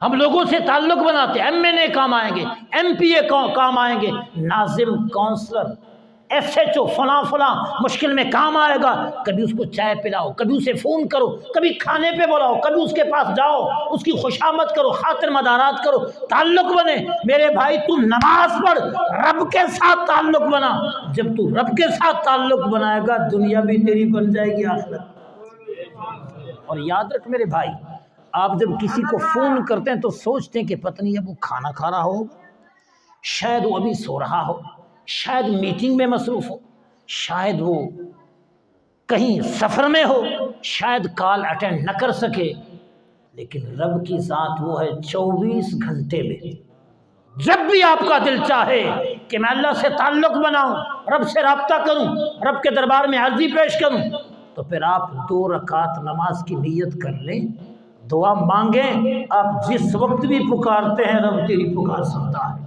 ہم لوگوں سے تعلق بناتے ہیں، ایم این اے کام آئیں گے، ایم پی اے کام آئیں گے، ناظم، کونسلر، ایس ایچ او، فلاں فلاں مشکل میں کام آئے گا، کبھی اس کو چائے پلاؤ، کبھی اسے فون کرو، کبھی کھانے پہ بلاؤ، کبھی اس کے پاس جاؤ، اس کی خوشامد کرو، خاطر مدارات کرو، تعلق بنے۔ میرے بھائی تو نماز پڑھ، رب کے ساتھ تعلق بنا۔ جب تو رب کے ساتھ تعلق بنائے گا دنیا بھی تیری بن جائے گی، آخرت۔ اور یاد رکھ میرے بھائی، آپ جب کسی کو فون کرتے ہیں تو سوچتے ہیں کہ پتہ نہیں اب وہ کھانا کھا رہا ہو، شاید وہ ابھی سو رہا ہو، شاید میٹنگ میں مصروف ہو، شاید وہ کہیں سفر میں ہو، شاید کال اٹینڈ نہ کر سکے۔ لیکن رب کی ذات وہ ہے 24 گھنٹے میں، جب بھی آپ کا دل چاہے کہ میں اللہ سے تعلق بناؤں، رب سے رابطہ کروں، رب کے دربار میں عرضی پیش کروں، تو پھر آپ 2 رکعت نماز کی نیت کر لیں، دعا مانگیں۔ آپ جس وقت بھی پکارتے ہیں رب تیری پکار سنتا ہے۔